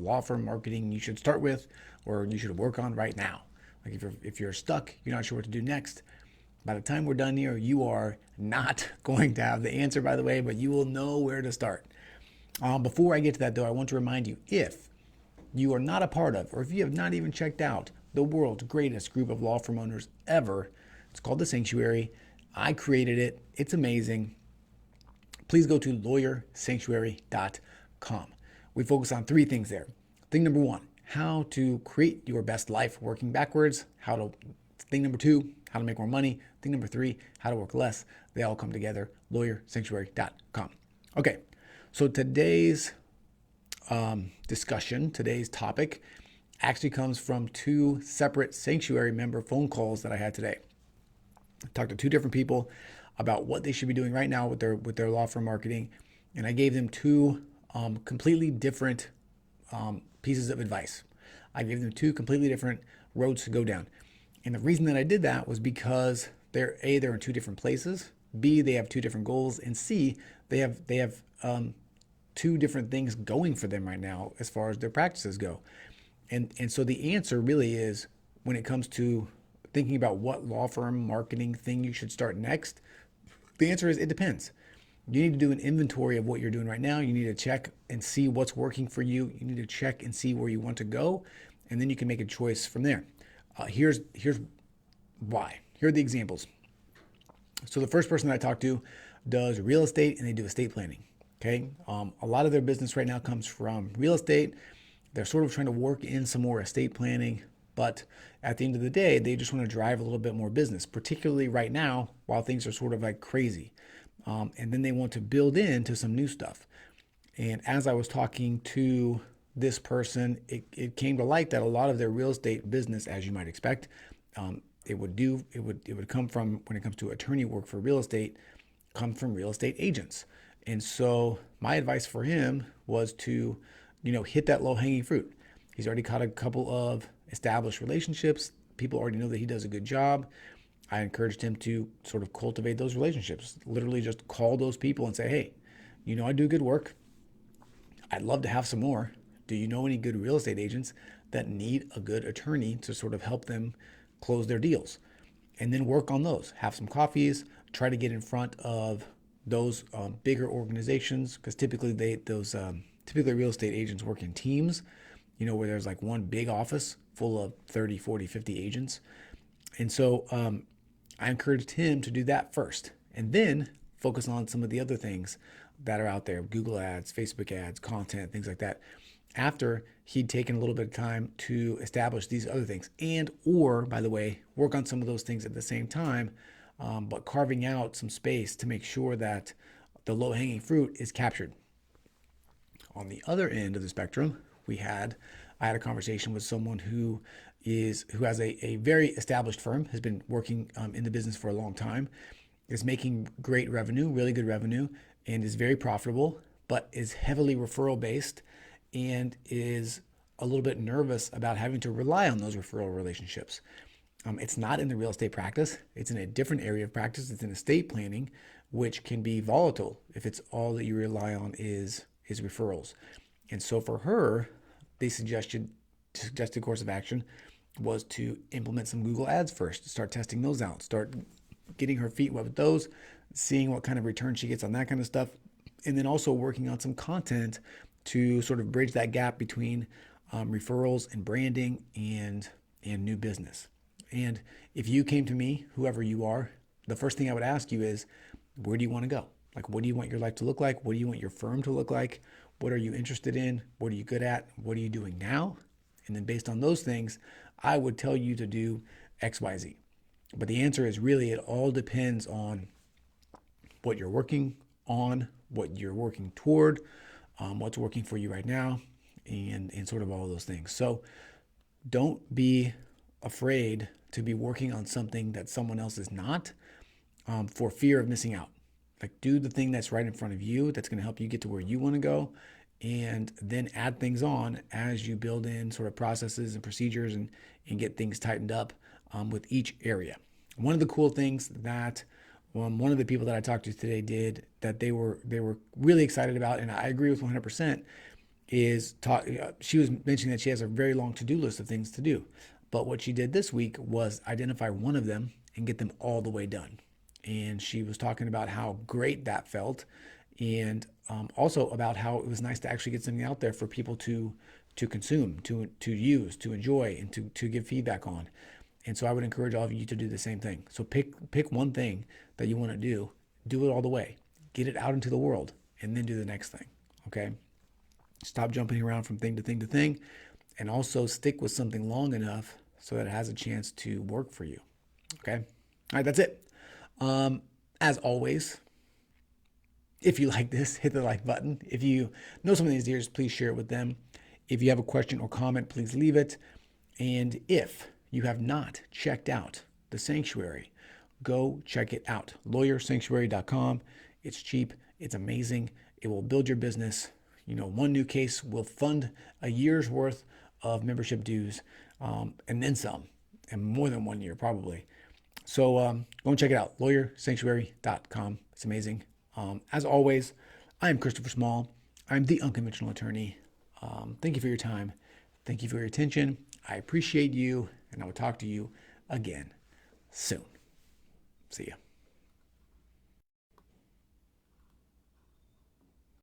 law firm marketing you should start with or you should work on right now. Like if you're stuck, you're not sure what to do next. By the time we're done here, you are not going to have the answer, by the way, but you will know where to start. Before I get to that, though, I want to remind you, if you are not a part of, or if you have not even checked out the world's greatest group of law firm owners ever, it's called The Sanctuary. I created it. It's amazing. Please go to lawyersanctuary.com. We focus on three things there. Thing number one, how to create your best life working backwards. Thing number two, how to make more money. Thing number three, how to work less. They all come together, lawyersanctuary.com. Okay, so today's discussion, today's topic, actually comes from two separate Sanctuary member phone calls that I had today. I talked to two different people about what they should be doing right now with their law firm marketing, and I gave them two completely different pieces of advice. I gave them two completely different roads to go down. And the reason that I did that was because they're in two different places, B, they have two different goals, and C, they have two different things going for them right now as far as their practices go. And so the answer really is, when it comes to thinking about what law firm marketing thing you should start next, the answer is it depends. You need to do an inventory of what you're doing right now. You need to check and see what's working for you. You need to check and see where you want to go, and then you can make a choice from there. Here's why. Here are the examples. So the first person that I talked to does real estate, and they do estate planning. Okay, a lot of their business right now comes from real estate. They're sort of trying to work in some more estate planning, but at the end of the day, they just want to drive a little bit more business, particularly right now while things are sort of like crazy. And then they want to build into some new stuff. And as I was talking to this person, it came to light that a lot of their real estate business, as you might expect, it would come from, when it comes to attorney work for real estate, come from real estate agents. And so my advice for him was to, hit that low hanging fruit. He's already caught a couple of established relationships. People already know that he does a good job. I encouraged him to sort of cultivate those relationships. Literally just call those people and say, hey, I do good work. I'd love to have some more. Do you know any good real estate agents that need a good attorney to sort of help them close their deals? And then work on those. Have some coffees. Try to get in front of those bigger organizations, because typically typically real estate agents work in teams, where there's like one big office full of 30, 40, 50 agents. And so I encouraged him to do that first, and then focus on some of the other things that are out there, Google ads, Facebook ads, content, things like that, after he'd taken a little bit of time to establish these other things, or, by the way, work on some of those things at the same time, but carving out some space to make sure that the low-hanging fruit is captured. On the other end of the spectrum, I had a conversation with someone who has a very established firm, has been working in the business for a long time, is making great revenue, really good revenue, and is very profitable, but is heavily referral based and is a little bit nervous about having to rely on those referral relationships. It's not in the real estate practice. It's in a different area of practice. It's in estate planning, which can be volatile if it's all that you rely on is referrals. And so for her, the suggested course of action was to implement some Google ads first, start testing those out, start getting her feet wet with those, seeing what kind of return she gets on that kind of stuff, and then also working on some content to sort of bridge that gap between referrals and branding and new business. And if you came to me, whoever you are, the first thing I would ask you is, where do you want to go? Like, what do you want your life to look like? What do you want your firm to look like? What are you interested in? What are you good at? What are you doing now? And then based on those things, I would tell you to do X, Y, Z. But the answer is really, it all depends on what you're working on, what you're working toward, what's working for you right now, and sort of all of those things. So don't be afraid to be working on something that someone else is not, for fear of missing out. Like, do the thing that's right in front of you that's going to help you get to where you want to go, and then add things on as you build in sort of processes and procedures and get things tightened up with each area. One of the cool things that one of the people that I talked to today did that they were really excited about, and I agree with 100%, she was mentioning that she has a very long to-do list of things to do. But what she did this week was identify one of them and get them all the way done. And she was talking about how great that felt, and also about how it was nice to actually get something out there for people to consume, to use, to enjoy, and to give feedback on. And so I would encourage all of you to do the same thing. So pick one thing that you want to do it all the way, get it out into the world, and then do the next thing. Okay. Stop jumping around from thing to thing to thing, and also stick with something long enough so that it has a chance to work for you. Okay. All right. That's it. As always, if you like this, hit the like button. If you know some of these ears, please share it with them. If you have a question or comment, please leave it. And if you have not checked out the sanctuary, go check it out. LawyerSanctuary.com. It's cheap. It's amazing. It will build your business. One new case will fund a year's worth of membership dues, and then some, and more than 1 year probably. So go and check it out. LawyerSanctuary.com. It's amazing. As always, I am Christopher Small. I'm the Unconventional Attorney. Thank you for your time. Thank you for your attention. I appreciate you, and I will talk to you again soon. See ya.